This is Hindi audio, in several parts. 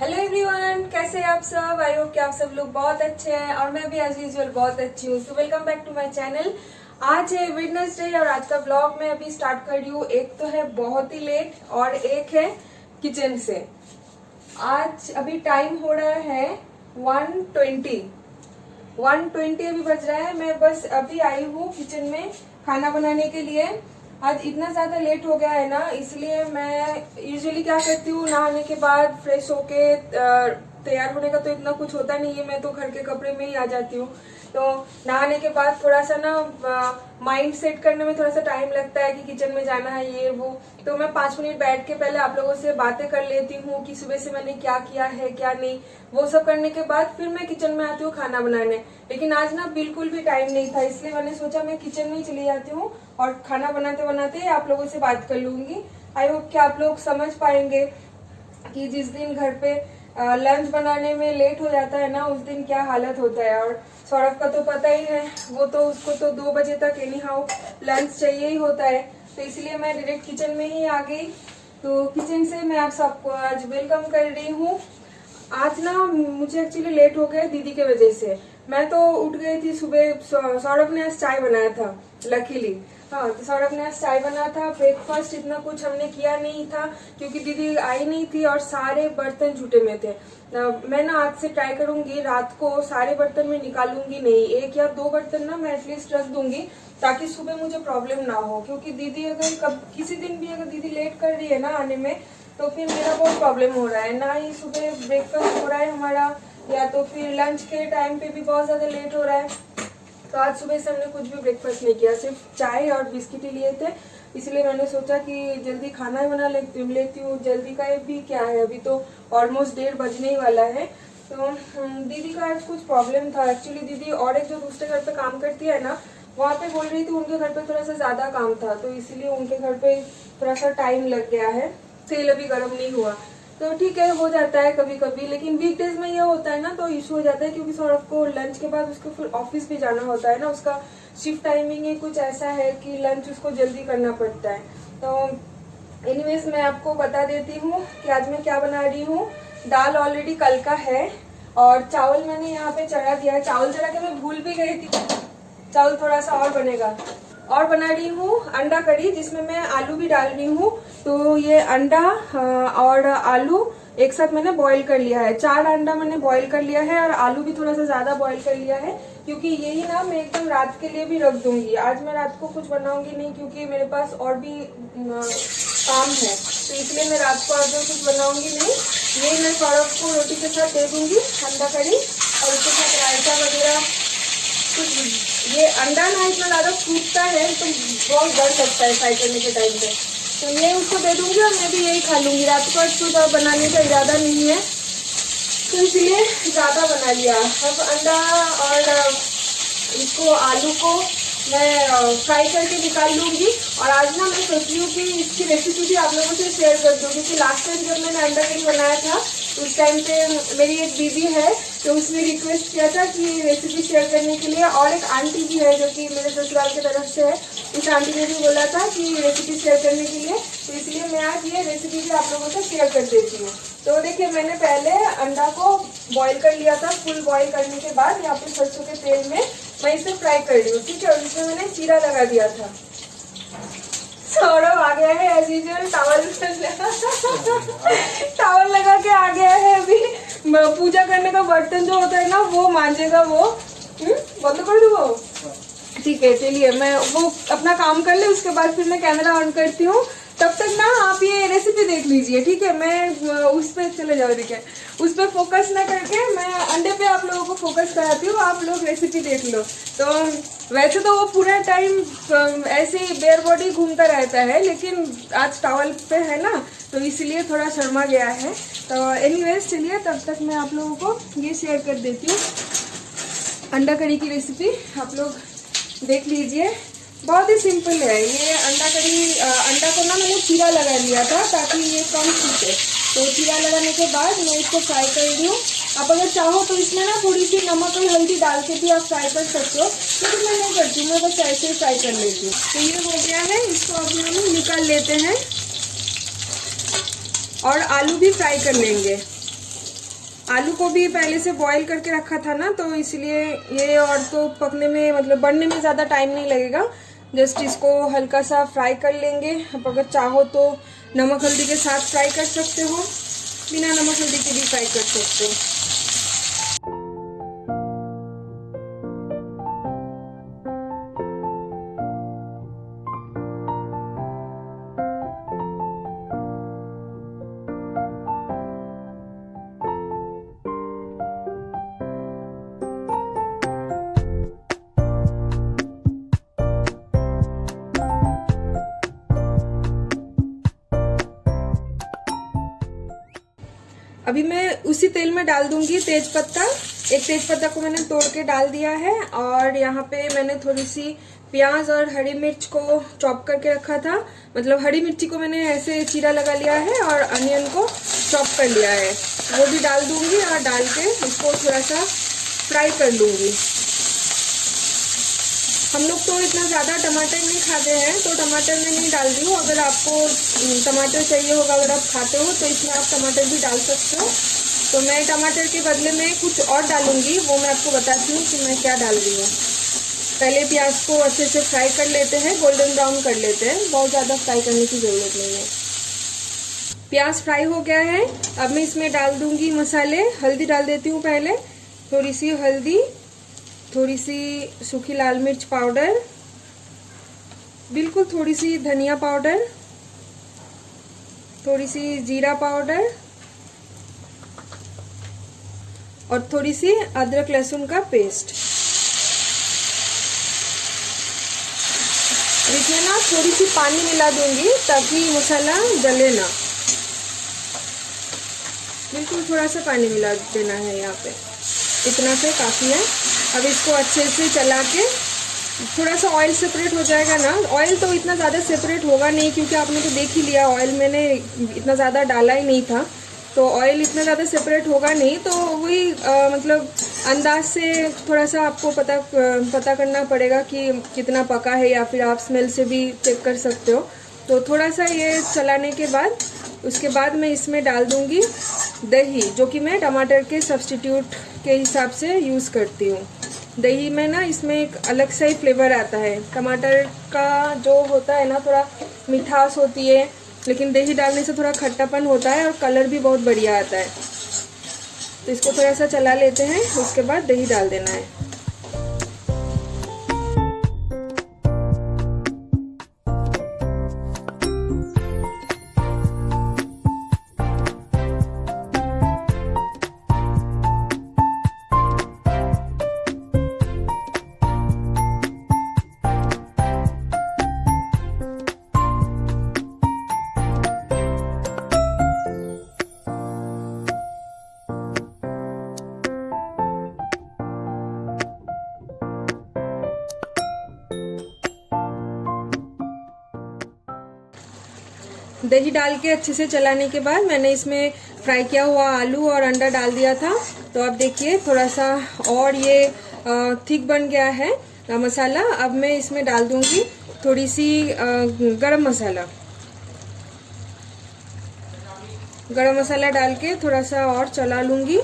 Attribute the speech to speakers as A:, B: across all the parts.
A: हेलो एवरीवन, कैसे हैं आप सब। आई होप कि आप सब लोग बहुत अच्छे हैं और मैं भी एज यूजुअल बहुत अच्छी हूँ। So welcome back to my channel. आज है वेडनेसडे और आज का ब्लॉग मैं अभी स्टार्ट कर रही हूँ। एक तो है बहुत ही लेट और एक है किचन से। आज अभी टाइम हो रहा है 1:20 अभी बज रहा है। मैं बस अभी आई हूँ किचन में खाना बनाने के लिए। आज इतना ज्यादा लेट हो गया है ना, इसलिए मैं यूजुअली क्या करती हूँ, नहाने के बाद फ्रेश होके तैयार होने का तो इतना कुछ होता नहीं है। मैं तो घर के कपड़े में ही आ जाती हूँ। तो नहाने के बाद थोड़ा सा ना माइंड सेट करने में थोड़ा सा टाइम लगता है कि किचन में जाना है ये वो। तो मैं 5 मिनट बैठ के पहले आप लोगों से बातें कर लेती हूँ कि सुबह से मैंने क्या किया है क्या नहीं। वो सब करने के बाद फिर मैं किचन में आती हूँ खाना बनाने। लेकिन आज ना बिल्कुल भी टाइम नहीं था, इसलिए मैंने सोचा मैं किचन में ही चली जाती हूँ और खाना बनाते बनाते आप लोगों से बात कर लूंगी। आई होप कि आप लोग समझ पाएंगे कि जिस दिन घर पे लंच बनाने में लेट हो जाता है ना, उस दिन क्या हालत होता है। और सौरभ का तो पता ही है, वो तो उसको तो 2 बजे तक एनी हाउ लंच चाहिए ही होता है। तो इसलिए मैं डायरेक्ट किचन में ही आ गई। तो किचन से मैं आप सबको आज वेलकम कर रही हूँ। आज ना मुझे एक्चुअली लेट हो गया दीदी के वजह से। मैं तो उठ गई थी सुबह। सौरभ ने आज चाय बनाया था लकीली। हाँ, तो सौरभ ने आज चाय बनाया था। ब्रेकफास्ट इतना कुछ हमने किया नहीं था क्योंकि दीदी आई नहीं थी और सारे बर्तन झूठे में थे। मैं ना आज से ट्राई करूंगी रात को सारे बर्तन में निकालूंगी नहीं, 1 या 2 बर्तन ना मैं एटलीस्ट रख दूंगी ताकि सुबह मुझे प्रॉब्लम ना हो। क्योंकि दीदी अगर किसी दिन भी अगर दीदी लेट कर रही है ना आने में, तो फिर मेरा बहुत प्रॉब्लम हो रहा है। ना ही सुबह ब्रेकफास्ट हो रहा है हमारा, या तो फिर लंच के टाइम पे भी बहुत ज्यादा लेट हो रहा है। तो आज सुबह से हमने कुछ भी ब्रेकफास्ट नहीं किया, सिर्फ चाय और बिस्किट ही लिए थे। इसलिए मैंने सोचा कि जल्दी खाना ही बना लेती हूँ। जल्दी का भी क्या है, अभी तो ऑलमोस्ट 1:30 बजने ही वाला है। तो दीदी का आज कुछ प्रॉब्लम था एक्चुअली। दीदी और एक जो दूसरे घर पे काम करती है ना, वहाँ पे बोल रही थी उनके घर पे थोड़ा सा ज्यादा काम था, तो इसीलिए उनके घर पे थोड़ा सा टाइम लग गया है। तेल अभी गर्म नहीं हुआ। तो ठीक है, हो जाता है कभी कभी। लेकिन वीकडेज में ये होता है ना तो इशू हो जाता है, क्योंकि सौरभ को लंच के बाद उसको फिर ऑफिस भी जाना होता है ना। उसका शिफ्ट टाइमिंग ही कुछ ऐसा है कि लंच उसको जल्दी करना पड़ता है। तो एनीवेज मैं आपको बता देती हूँ कि आज मैं क्या बना रही हूँ। दाल ऑलरेडी कल का है और चावल मैंने यहाँ पे चढ़ा दिया है। चावल चढ़ा के मैं भूल भी गई थी, चावल थोड़ा सा और बनेगा। और बना रही हूँ अंडा करी, जिसमें मैं आलू भी डाल रही हूँ। तो ये अंडा और आलू एक साथ मैंने बॉईल कर लिया है। 4 अंडा मैंने बॉईल कर लिया है और आलू भी थोड़ा सा ज्यादा बॉईल कर लिया है, क्योंकि यही ना मैं एकदम रात के लिए भी रख दूंगी। आज मैं रात को कुछ बनाऊंगी नहीं, क्योंकि मेरे पास और भी काम है, तो इसलिए मैं रात को आज कुछ बनाऊंगी नहीं। ये मैं सौरभ को रोटी के साथ दे दूंगी अंडा करी, और उसके साथ रायता वगैरह कुछ। ये अंडा ना इतना ज्यादा फूटता है तो बहुत डर लगता है फ्राई करने के टाइम पे। तो ये उसको दे दूंगी और मैं भी यही खा लूंगी। रात को कुछ बनाने का इरादा नहीं है, तो इसलिए ज्यादा बना लिया। अब अंडा और इसको आलू को मैं फ्राई करके निकाल लूंगी। और आज ना मैं सोच रही हूँ कि इसकी रेसिपी भी आप लोगों से शेयर कर दूँ, क्योंकि लास्ट टाइम जब मैंने अंडा करी बनाया था उस टाइम पे मेरी एक दीदी है, तो उसने रिक्वेस्ट किया था कि रेसिपी शेयर करने के लिए। और एक आंटी भी है जो कि मेरे ससुराल की तरफ से है, इस आंटी ने भी बोला था कि रेसिपी शेयर करने के लिए। तो इसलिए मैं आज ये रेसिपी भी आप लोगों से शेयर कर देती हूँ। तो देखिए, मैंने पहले अंडा को बॉईल कर लिया था। फुल बॉईल करने के बाद यहाँ पे सरसों के तेल में मैं इसे फ्राई कर रही हूँ, ठीक है। और इसमें मैंने जीरा लगा दिया था। सौरभ आ गया है एज यूजुअल, टावल लगा के आ गया है। अभी पूजा करने का बर्तन जो होता है ना वो मांजेगा वो। बंद कर दूँ वो, ठीक है। चलिए मैं वो अपना काम कर ले, उसके बाद फिर मैं कैमरा ऑन करती हूँ। तब तक ना आप ये रेसिपी देख लीजिए, ठीक है। मैं उस पर चले जाओ, ठीक है। उस पर फोकस ना करके मैं अंडे पे आप लोगों को फोकस कराती हूँ, आप लोग रेसिपी देख लो। तो वैसे तो वो पूरा टाइम ऐसे ही बेयर बॉडी घूमता रहता है, लेकिन आज टॉवल पे है ना, तो इसलिए थोड़ा शर्मा गया है। तो एनीवेज चलिए, तब तक मैं आप लोगों को ये शेयर कर देती हूँ अंडा करी की रेसिपी। आप लोग देख लीजिए, बहुत ही सिंपल है ये अंडा करी। अंडा को ना मैंने चीरा लगा लिया था ताकि ये कम फूटे। तो चीरा लगाने के बाद मैं इसको फ्राई कर रही हूँ। आप अगर चाहो तो इसमें ना थोड़ी सी नमक और हल्दी डाल के भी आप फ्राई कर सकते हो, लेकिन मैं नहीं करती, मैं बस ऐसे ही फ्राई कर लेती हूँ। तो ये हो गया है, इसको अभी हम निकाल लेते हैं और आलू भी फ्राई कर लेंगे। आलू को भी पहले से बॉईल करके रखा था ना, तो इसलिए ये और तो पकने में मतलब बनने में ज़्यादा टाइम नहीं लगेगा। जस्ट इसको हल्का सा फ्राई कर लेंगे। आप अगर चाहो तो नमक हल्दी के साथ फ्राई कर सकते हो, बिना नमक हल्दी के भी फ्राई कर सकते हो। अभी मैं उसी तेल में डाल दूंगी तेज पत्ता। एक तेज पत्ता को मैंने तोड़ के डाल दिया है, और यहाँ पे मैंने थोड़ी सी प्याज और हरी मिर्च को चॉप करके रखा था। मतलब हरी मिर्ची को मैंने ऐसे चीरा लगा लिया है और अनियन को चॉप कर लिया है, वो भी डाल दूंगी और डाल के इसको थोड़ा सा फ्राई कर लूंगी। हम लोग तो इतना ज़्यादा टमाटर नहीं खाते हैं, तो टमाटर में नहीं डाल रही हूँ। अगर आपको टमाटर चाहिए होगा, अगर आप खाते हो तो इसमें आप टमाटर भी डाल सकते हो। तो मैं टमाटर के बदले में कुछ और डालूंगी, वो मैं आपको बताती हूँ कि मैं क्या डाल रही हूँ। पहले प्याज को अच्छे से फ्राई कर लेते हैं, गोल्डन ब्राउन कर लेते हैं, बहुत ज़्यादा फ्राई करने की ज़रूरत नहीं है। प्याज फ्राई हो गया है, अब मैं इसमें डाल दूंगी मसाले। हल्दी डाल देती हूँ पहले, थोड़ी सी हल्दी, थोड़ी सी सूखी लाल मिर्च पाउडर, बिल्कुल थोड़ी सी धनिया पाउडर, थोड़ी सी जीरा पाउडर और थोड़ी सी अदरक लहसुन का पेस्ट। इसमें ना थोड़ी सी पानी मिला दूंगी ताकि मसाला जले ना, बिल्कुल थोड़ा सा पानी मिला देना है यहाँ पे, इतना से काफ़ी है। अब इसको अच्छे से चला के थोड़ा सा ऑयल सेपरेट हो जाएगा ना। ऑयल तो इतना ज़्यादा सेपरेट होगा नहीं, क्योंकि आपने तो देख ही लिया, ऑयल मैंने इतना ज़्यादा डाला ही नहीं था, तो ऑयल इतना ज़्यादा सेपरेट होगा नहीं। तो वही मतलब अंदाज से थोड़ा सा आपको पता करना पड़ेगा कि कितना पका है, या फिर आप स्मेल से भी चेक कर सकते हो। तो थोड़ा सा ये चलाने के बाद उसके बाद मैं इसमें डाल दूँगी दही, जो कि मैं टमाटर के सब्स्टिट्यूट के हिसाब से यूज़ करती हूँ। दही में ना इसमें एक अलग सा ही फ्लेवर आता है। टमाटर का जो होता है ना, थोड़ा मिठास होती है, लेकिन दही डालने से थोड़ा खट्टापन होता है और कलर भी बहुत बढ़िया आता है। तो इसको थोड़ा सा चला लेते हैं, उसके बाद दही डाल देना है। दही डाल के अच्छे से चलाने के बाद मैंने इसमें फ्राई किया हुआ आलू और अंडा डाल दिया था। तो अब देखिए थोड़ा सा और ये थिक बन गया है मसाला। अब मैं इसमें डाल दूंगी थोड़ी सी गरम मसाला। गरम मसाला डाल के थोड़ा सा और चला लूँगी।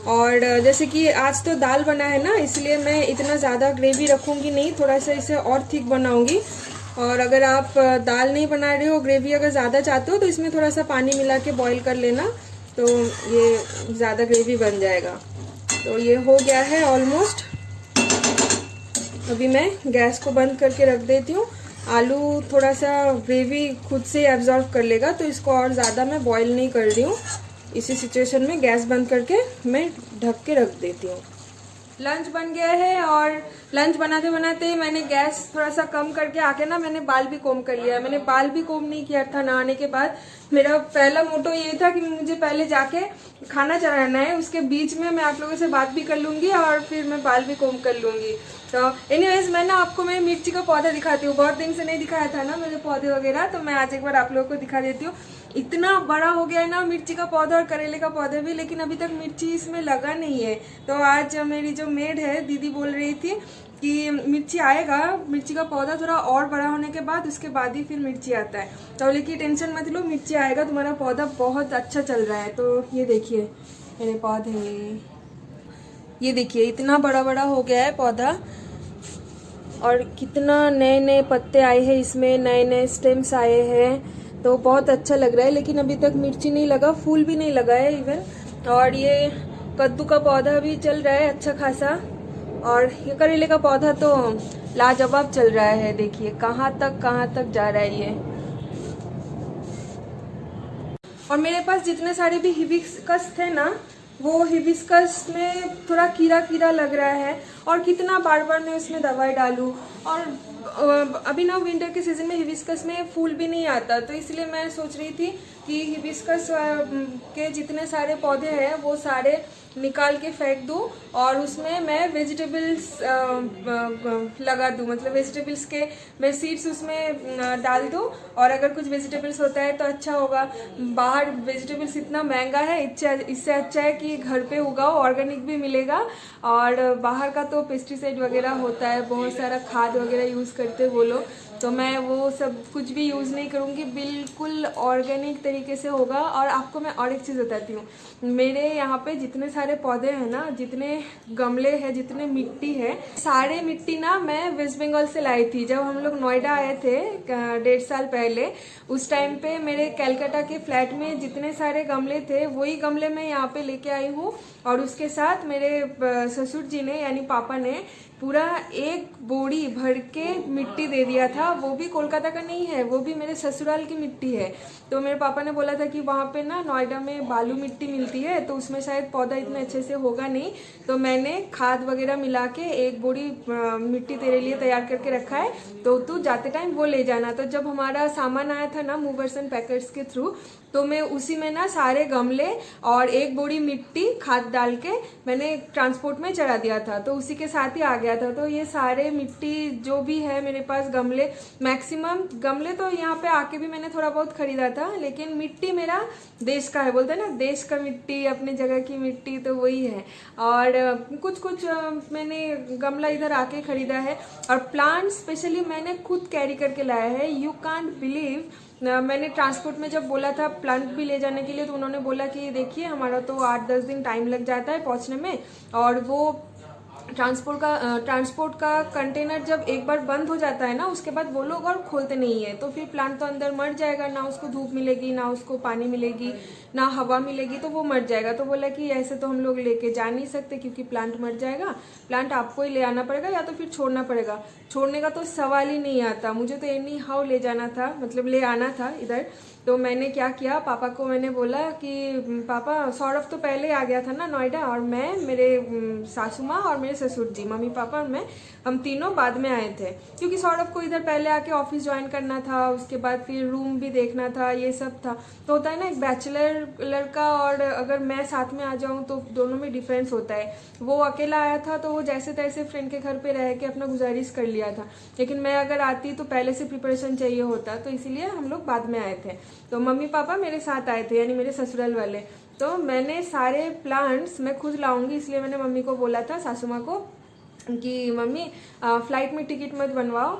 A: और जैसे कि आज तो दाल बना है ना, इसलिए मैं इतना ज़्यादा ग्रेवी रखूँगी नहीं, थोड़ा सा इसे और थिक बनाऊँगी। और अगर आप दाल नहीं बना रहे हो, ग्रेवी अगर ज़्यादा चाहते हो, तो इसमें थोड़ा सा पानी मिला के बॉईल कर लेना, तो ये ज़्यादा ग्रेवी बन जाएगा। तो ये हो गया है ऑलमोस्ट। अभी मैं गैस को बंद करके रख देती हूँ। आलू थोड़ा सा ग्रेवी खुद से एब्जॉर्ब कर लेगा, तो इसको और ज़्यादा मैं बॉईल नहीं कर रही हूँ। इसी सिचुएशन में गैस बंद करके मैं ढक के रख देती हूँ। लंच बन गया है, और लंच बनाते बनाते मैंने गैस थोड़ा सा कम करके आके ना मैंने बाल भी कोम कर लिया है। मैंने बाल भी कोम नहीं किया था नहाने के बाद। मेरा पहला मोटो ये था कि मुझे पहले जाके खाना चढ़ाना है, उसके बीच में मैं आप लोगों से बात भी कर लूँगी और फिर मैं बाल भी कोम कर लूँगी। तो एनीवेज मैं ना आपको मैं मिर्ची का पौधा दिखाती हूँ। बहुत दिन से नहीं दिखाया था ना मेरे पौधे वगैरह, तो मैं आज एक बार आप लोगों को दिखा देती हूँ। इतना बड़ा हो गया है ना मिर्ची का पौधा और करेले का पौधा भी, लेकिन अभी तक मिर्ची इसमें लगा नहीं है। तो आज मेरी जो मेड है दीदी बोल रही थी कि मिर्ची आएगा, मिर्ची का पौधा थोड़ा और बड़ा होने के बाद उसके बाद ही फिर मिर्ची आता है। तो लेकिन टेंशन मत लो, मिर्ची आएगा, तुम्हारा पौधा बहुत अच्छा चल रहा है। तो ये देखिए मेरे पौधे। ये देखिए इतना बड़ा बड़ा हो गया है पौधा और कितना नए नए पत्ते आए हैं इसमें, नए नए स्टेम्स आए हैं, तो बहुत अच्छा लग रहा है। लेकिन अभी तक मिर्ची नहीं लगा, फूल भी नहीं लगा है इवन। और ये कद्दू का पौधा भी चल रहा है अच्छा खासा, और ये करेले का पौधा तो लाजवाब चल रहा है। देखिए कहाँ तक जा रहा है ये। और मेरे पास जितने सारे भी हिबिस्कस थे ना, वो हिबिस्कस में थोड़ा कीड़ा कीड़ा लग रहा है, और कितना बार बार मैं उसमें दवाई डालूं। और अभी ना विंटर के सीजन में हिबिस्कस में फूल भी नहीं आता, तो इसलिए मैं सोच रही थी कि हिबिस्कस के जितने सारे पौधे हैं वो सारे निकाल के फेंक दूं और उसमें मैं वेजिटेबल्स लगा दूं, मतलब वेजिटेबल्स के मैं सीड्स उसमें डाल दूं। और अगर कुछ वेजिटेबल्स होता है तो अच्छा होगा। बाहर वेजिटेबल्स इतना महंगा है, इससे अच्छा है कि घर पे उगाओ, ऑर्गेनिक भी मिलेगा। और बाहर का तो पेस्टिसाइड वगैरह होता है, बहुत सारा खाद वगैरह यूज़ करते हैं वो लोग, तो मैं वो सब कुछ भी यूज़ नहीं करूँगी, बिल्कुल ऑर्गेनिक तरीके से होगा। और आपको मैं और एक चीज़ बताती हूँ, मेरे यहाँ पे जितने सारे पौधे हैं ना, जितने गमले हैं, जितने मिट्टी है, सारे मिट्टी ना मैं वेस्ट बंगाल से लाई थी। जब हम लोग नोएडा आए थे 1.5 साल पहले, उस टाइम पे मेरे कैलकाटा के फ्लैट में जितने सारे गमले थे वही गमले मैं यहाँ पे लेके आई हूँ। और उसके साथ मेरे ससुर जी ने यानी पापा ने पूरा एक बोरी भर के मिट्टी दे दिया था। वो भी कोलकाता का नहीं है, वो भी मेरे ससुराल की मिट्टी है। तो मेरे पापा ने बोला था कि वहाँ पे ना नोएडा में बालू मिट्टी मिलती है, तो उसमें शायद पौधा इतने अच्छे से होगा नहीं, तो मैंने खाद वगैरह मिला के एक बोरी मिट्टी तेरे लिए तैयार करके रखा है, तो तू जाते टाइम वो ले जाना। तो जब हमारा सामान आया था ना मूवर्स एंड पैकर्स के थ्रू, तो मैं उसी में ना सारे गमले और एक बोरी मिट्टी खाद डाल के मैंने ट्रांसपोर्ट में चढ़ा दिया था, तो उसी के साथ ही आ गया था। तो ये सारे मिट्टी जो भी है मेरे पास, गमले मैक्सिमम, गमले तो यहाँ पे आके भी मैंने थोड़ा बहुत खरीदा था, लेकिन मिट्टी मेरा देश का है, बोलते हैं ना देश का मिट्टी, अपने जगह की मिट्टी, तो वही है। और कुछ कुछ मैंने गमला इधर आके खरीदा है। और प्लांट स्पेशली मैंने खुद कैरी करके लाया है। यू कांट बिलीव, मैंने ट्रांसपोर्ट में जब बोला था प्लांट भी ले जाने के लिए, तो उन्होंने बोला कि देखिए हमारा तो 8-10 दिन टाइम लग जाता है पहुंचने में, और वो ट्रांसपोर्ट का कंटेनर जब एक बार बंद हो जाता है ना, उसके बाद वो लोग और खोलते नहीं है, तो फिर प्लांट तो अंदर मर जाएगा, ना उसको धूप मिलेगी, ना उसको पानी मिलेगी, ना हवा मिलेगी, तो वो मर जाएगा। तो बोला कि ऐसे तो हम लोग लेके जा नहीं सकते क्योंकि प्लांट मर जाएगा, प्लांट आपको ही ले आना पड़ेगा या तो फिर छोड़ना पड़ेगा। छोड़ने का तो सवाल ही नहीं आता, मुझे तो एनी हाउ ले जाना था, मतलब ले आना था इधर। तो मैंने क्या किया, पापा को मैंने बोला कि पापा, सौरभ तो पहले आ गया था ना नोएडा, और मैं, मेरे सासू माँ और मेरे ससुर जी, मम्मी पापा और मैं, हम तीनों बाद में आए थे, क्योंकि सौरभ को इधर पहले आके ऑफिस ज्वाइन करना था, उसके बाद फिर रूम भी देखना था, ये सब था। तो होता है ना एक बैचलर लड़का और अगर मैं साथ में आ जाऊँ तो दोनों में डिफरेंस होता है। वो अकेला आया था तो वो जैसे तैसे फ्रेंड के घर पे रह के अपना गुजारिश कर लिया था, लेकिन मैं अगर आती तो पहले से प्रिपरेशन चाहिए होता, तो इसीलिए हम लोग बाद में आए थे। तो मम्मी पापा मेरे साथ आए थे, यानी मेरे ससुराल वाले। तो मैंने सारे प्लांट्स मैं खुद लाऊंगी, इसलिए मैंने मम्मी को बोला था, सासू माँ को, कि मम्मी फ्लाइट में टिकट मत बनवाओ,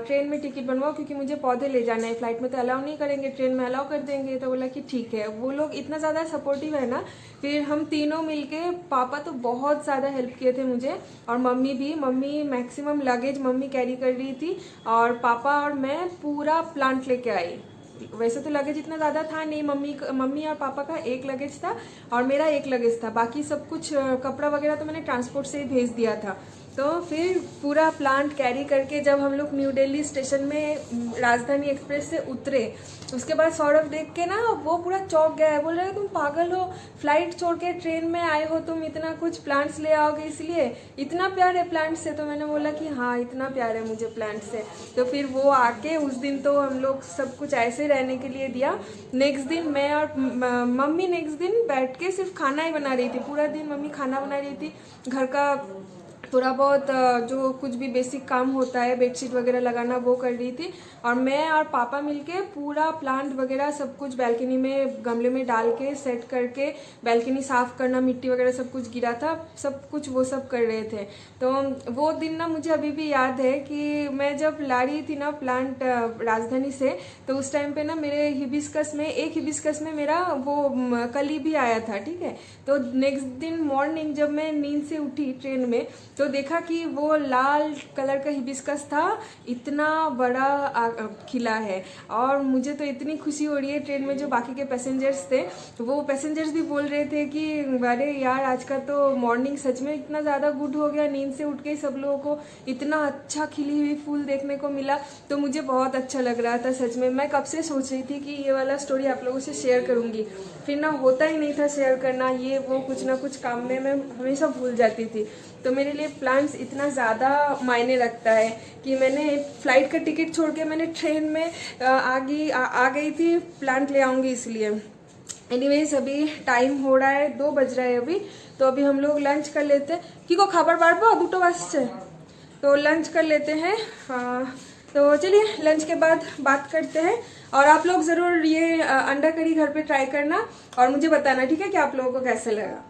A: ट्रेन में टिकट बनवाओ, क्योंकि मुझे पौधे ले जाना है, फ्लाइट में तो अलाउ नहीं करेंगे, ट्रेन में अलाउ कर देंगे। तो बोला कि ठीक है। वो लोग इतना ज़्यादा सपोर्टिव है ना। फिर हम तीनों मिलके, पापा तो बहुत ज़्यादा हेल्प किए थे मुझे, और मम्मी भी, mummy maximum luggage mummy carry कर रही थी, और पापा और मैं पूरा प्लांट लेके आई। वैसे तो लगेज इतना ज़्यादा था नहीं, मम्मी और पापा का एक लगेज था और मेरा एक लगेज था, बाकी सब कुछ कपड़ा वगैरह तो मैंने ट्रांसपोर्ट से ही भेज दिया था। तो फिर पूरा प्लांट कैरी करके जब हम लोग न्यू दिल्ली स्टेशन में राजधानी एक्सप्रेस से उतरे, उसके बाद सौरभ देख के ना वो पूरा चौंक गया है, बोल रहे तुम पागल हो, फ्लाइट छोड़ के ट्रेन में आए हो, तुम इतना कुछ प्लांट्स ले आओगे, इसलिए इतना प्यार है प्लांट से। तो मैंने बोला कि हाँ इतना प्यार है मुझे प्लांट से। तो फिर वो आके उस दिन तो हम लोग सब कुछ ऐसे रहने के लिए दिया। नेक्स्ट दिन मैं और मम्मी नेक्स्ट दिन बैठ के सिर्फ खाना ही बना रही थी, पूरा दिन मम्मी खाना बना रही थी, घर का थोड़ा बहुत जो कुछ भी बेसिक काम होता है, बेडशीट वगैरह लगाना, वो कर रही थी। और मैं और पापा मिलके पूरा प्लांट वगैरह सब कुछ बालकनी में गमले में डाल के सेट करके, बालकनी साफ करना, मिट्टी वगैरह सब कुछ गिरा था, सब कुछ वो सब कर रहे थे। तो वो दिन ना मुझे अभी भी याद है कि मैं जब ला रही थी ना प्लांट राजधानी से, तो उस टाइम पे ना मेरे हिबिस्कस में, एक हिबिस्कस में मेरा वो कली भी आया था, ठीक है। तो नेक्स्ट दिन मॉर्निंग जब मैं नींद से उठी ट्रेन में, तो देखा कि वो लाल कलर का हिबिस्कस था, इतना बड़ा खिला है। और मुझे तो इतनी खुशी हो रही है। ट्रेन में जो बाकी के पैसेंजर्स थे, वो पैसेंजर्स भी बोल रहे थे कि अरे यार, आज का तो मॉर्निंग सच में इतना ज़्यादा गुड हो गया, नींद से उठ के सब लोगों को इतना अच्छा खिली हुई फूल देखने को मिला। तो मुझे बहुत अच्छा लग रहा था सच में। मैं कब से सोच रही थी कि ये वाला स्टोरी आप लोगों से शेयर करूँगी, फिर ना होता ही नहीं था शेयर करना, ये वो कुछ ना कुछ काम में मैं हमेशा भूल जाती थी। तो मेरे लिए प्लांट्स इतना ज़्यादा मायने रखता है कि मैंने फ्लाइट का टिकट छोड़ के मैंने ट्रेन में आ गई थी प्लांट ले आऊँगी इसलिए। एनीवेज, अभी टाइम हो रहा है, 2 बज रहा है अभी। तो अभी हम लोग लंच कर लेते हैं। कि को खाबर बारबो 2 बजছে, तो लंच कर लेते हैं। तो चलिए लंच के बाद बात करते हैं। और आप लोग ज़रूर ये अंडा करी घर पे ट्राई करना और मुझे बताना, ठीक है, कि आप लोगों को कैसे लगा।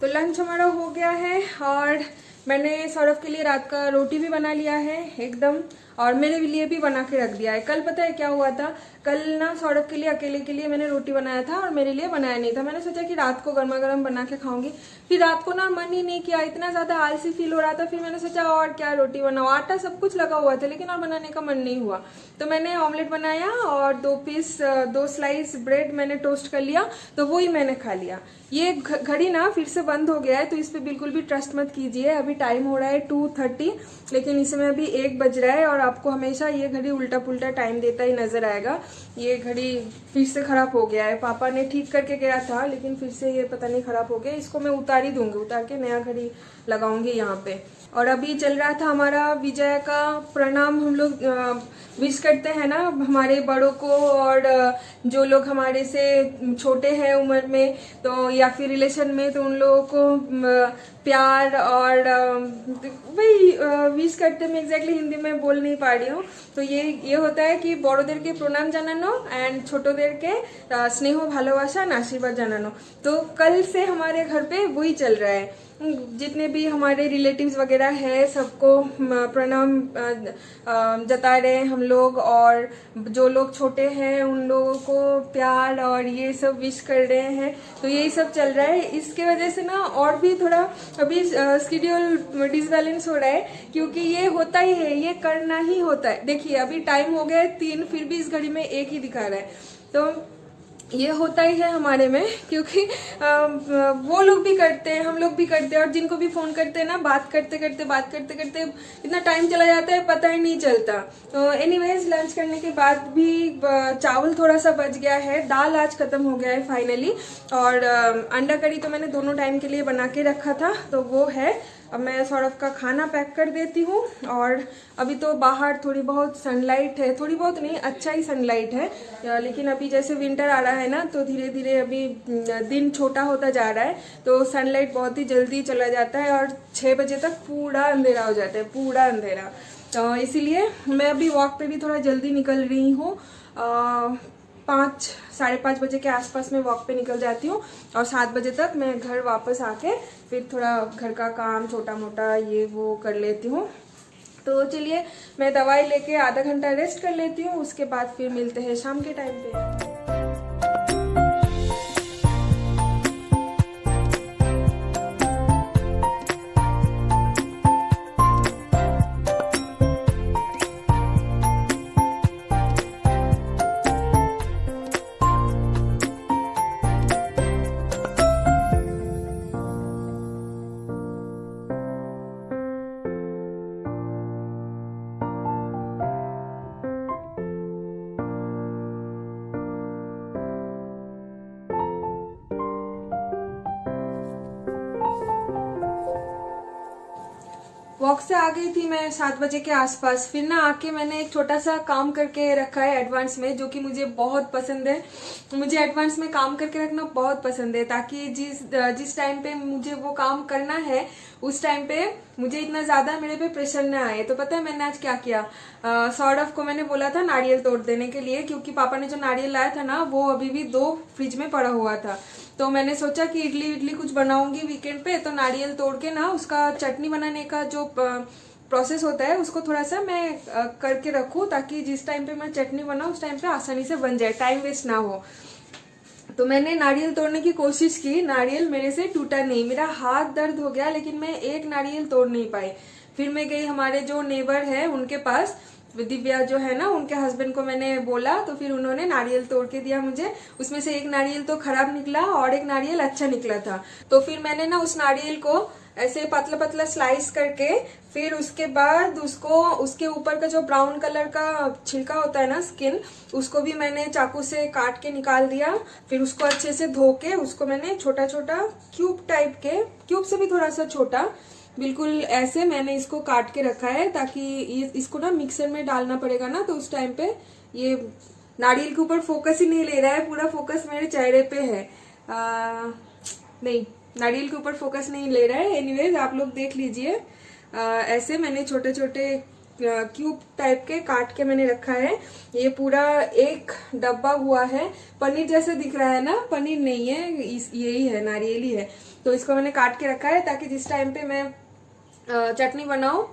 A: तो लंच हमारा हो गया है और मैंने सौरभ के लिए रात का रोटी भी बना लिया है एकदम, और मेरे लिए भी बना के रख दिया है। कल पता है क्या हुआ था, कल ना सौरभ के लिए अकेले के लिए मैंने रोटी बनाया था और मेरे लिए बनाया नहीं था। मैंने सोचा कि रात को गर्मा गर्म बना के खाऊंगी, फिर रात को ना मन ही नहीं किया, इतना ज्यादा आलसी फील हो रहा था। फिर मैंने सोचा और क्या रोटी बनाओ, आटा सब कुछ लगा हुआ था लेकिन और बनाने का मन नहीं हुआ। तो मैंने ऑमलेट बनाया और 2 स्लाइस ब्रेड मैंने टोस्ट कर लिया, तो वो ही मैंने खा लिया। ये घड़ी ना फिर से बंद हो गया है, तो इस पे बिल्कुल भी ट्रस्ट मत कीजिए। अभी टाइम हो रहा है 2:30, लेकिन इसमें अभी 1 बज रहा है और आपको हमेशा ये घड़ी उल्टा पुल्टा टाइम देता ही नजर आएगा। ये घड़ी फिर से खराब हो गया है, पापा ने ठीक करके गया था लेकिन फिर से ये पता नहीं खराब हो गया। इसको मैं उतार ही दूंगी, उतार के नया घड़ी लगाऊंगी यहाँ पे। और अभी चल रहा था हमारा विजय का प्रणाम, हम लोग विश करते हैं ना हमारे बड़ों को, और जो लोग हमारे से छोटे हैं उम्र में तो या फिर रिलेशन में, तो उन लोगों को प्यार और वही विश करते। मैं एग्जैक्टली हिंदी में बोल नहीं पा रही हूँ। तो ये होता है कि बड़ोदेर के प्रणाम জানানো एंड छोटोदेर के स्नेह भालोबासा आशीर्वाद জানানো। तो कल से हमारे घर पे वही चल रहा है। जितने भी हमारे रिलेटिव्स वगैरह है सबको प्रणाम जता रहे हैं हम लोग, और जो लोग छोटे हैं उन लोगों को प्यार और ये सब विश कर रहे हैं। तो यही सब चल रहा है। इसके वजह से ना और भी थोड़ा अभी शेड्यूल डिसबैलेंस हो रहा है, क्योंकि ये होता ही है, ये करना ही होता है। देखिए अभी टाइम हो गया है 3, फिर भी इस घड़ी में 1 ही दिखा रहा है। तो ये होता ही है हमारे में, क्योंकि वो लोग भी करते हैं, हम लोग भी करते हैं, और जिनको भी फोन करते हैं ना, बात करते करते इतना टाइम चला जाता है पता ही नहीं चलता। तो एनीवेज, लंच करने के बाद भी चावल थोड़ा सा बच गया है, दाल आज खत्म हो गया है फाइनली, और अंडा करी तो मैंने दोनों टाइम के लिए बना के रखा था, तो वो है। अब मैं सौरभ का खाना पैक कर देती हूँ। और अभी तो बाहर थोड़ी बहुत सनलाइट है, थोड़ी बहुत नहीं, अच्छा ही सनलाइट है, लेकिन अभी जैसे विंटर आ रहा है ना, तो धीरे धीरे अभी दिन छोटा होता जा रहा है, तो सनलाइट बहुत ही जल्दी चला जाता है और 6 बजे तक पूरा अंधेरा हो जाता है, पूरा अंधेरा। तो इसीलिए मैं अभी वॉक पे भी थोड़ा जल्दी निकल रही हूँ। 5-5:30 बजे के आसपास में वॉक पे निकल जाती हूँ, और 7 बजे तक मैं घर वापस आके फिर थोड़ा घर का काम छोटा मोटा ये वो कर लेती हूँ। तो चलिए मैं दवाई लेके आधा घंटा रेस्ट कर लेती हूँ, उसके बाद फिर मिलते हैं शाम के टाइम पे। वॉक से आ गई थी मैं 7 बजे के आसपास। फिर ना आके मैंने एक छोटा सा काम करके रखा है एडवांस में, जो कि मुझे बहुत पसंद है। मुझे एडवांस में काम करके रखना बहुत पसंद है, ताकि जिस टाइम पे मुझे वो काम करना है उस टाइम पे मुझे इतना ज्यादा मेरे पे प्रेशर ना आए। तो पता है मैंने आज क्या किया, सौरभ को मैंने बोला था नारियल तोड़ देने के लिए, क्योंकि पापा ने जो नारियल लाया था ना वो अभी भी 2 फ्रिज में पड़ा हुआ था। तो मैंने सोचा कि इडली कुछ बनाऊंगी वीकेंड पे, तो नारियल तोड़ के ना उसका चटनी बनाने का जो प्रोसेस होता है उसको थोड़ा सा मैं करके रखूं, ताकि जिस टाइम पे मैं चटनी बनाऊं उस टाइम पे आसानी से बन जाए, टाइम वेस्ट ना हो। तो मैंने नारियल तोड़ने की कोशिश की, नारियल मेरे से टूटा नहीं, मेरा हाथ दर्द हो गया, लेकिन मैं एक नारियल तोड़ नहीं पाई। फिर मैं गई हमारे जो नेबर है उनके पास, दिव्या जो है ना, उनके हस्बैंड को मैंने बोला, तो फिर उन्होंने नारियल तोड़ के दिया मुझे। उसमें से एक नारियल तो खराब निकला और एक नारियल अच्छा निकला था। तो फिर मैंने ना उस नारियल को ऐसे पतला पतला स्लाइस करके, फिर उसके बाद उसको उसके ऊपर का जो ब्राउन कलर का छिलका होता है ना, स्किन, उसको भी मैंने चाकू से काट के निकाल दिया। फिर उसको अच्छे से धो के उसको मैंने छोटा छोटा क्यूब टाइप के, क्यूब से भी थोड़ा सा छोटा, बिल्कुल ऐसे मैंने इसको काट के रखा है, ताकि इसको ना मिक्सर में डालना पड़ेगा ना, तो उस टाइम पे ये नारियल के ऊपर फोकस ही नहीं ले रहा है, पूरा फोकस मेरे चेहरे पे है। नहीं, नारियल के ऊपर फोकस नहीं ले रहा है। एनीवेज आप लोग देख लीजिए, ऐसे मैंने छोटे छोटे क्यूब टाइप के काट के मैंने रखा है। ये पूरा एक डब्बा हुआ है, पनीर जैसे दिख रहा है ना, पनीर नहीं है, यही है, नारियल ही है। तो इसको मैंने काट के रखा है ताकि जिस टाइम पे मैं चटनी बनाऊं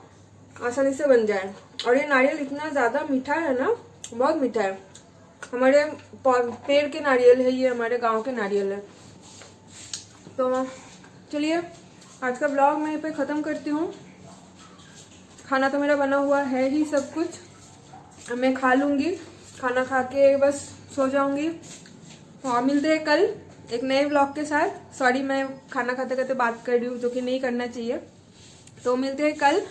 A: आसानी से बन जाए। और ये नारियल इतना ज्यादा मीठा है ना, बहुत मीठा है, हमारे पेड़ के नारियल है, ये हमारे गांव के नारियल है। तो चलिए आज का ब्लॉग मैं पे ख़त्म करती हूँ। खाना तो मेरा बना हुआ है ही सब कुछ, अब मैं खा लूँगी, खाना खा के बस सो जाऊँगी। और मिलते हैं कल एक नए ब्लॉग के साथ। सॉरी मैं खाना खाते खाते बात कर रही हूँ, जो कि नहीं करना चाहिए। तो मिलते हैं कल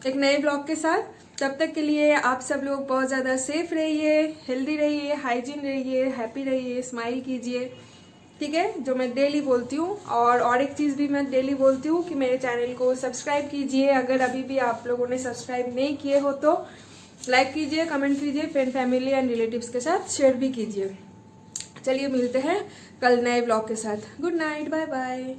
A: एक नए ब्लॉग के साथ। तब तक के लिए आप सब लोग बहुत ज़्यादा सेफ रहिए, हेल्दी रहिए, हाइजीन रहिए, हैप्पी रहिए, स्माइल कीजिए, ठीक है, जो मैं डेली बोलती हूँ। और एक चीज़ भी मैं डेली बोलती हूँ कि मेरे चैनल को सब्सक्राइब कीजिए। अगर अभी भी आप लोगों ने सब्सक्राइब नहीं किए हो तो लाइक कीजिए, कमेंट कीजिए, फ्रेंड फैमिली एंड रिलेटिव्स के साथ शेयर भी कीजिए। चलिए मिलते हैं कल नए ब्लॉग के साथ। Good night, bye bye.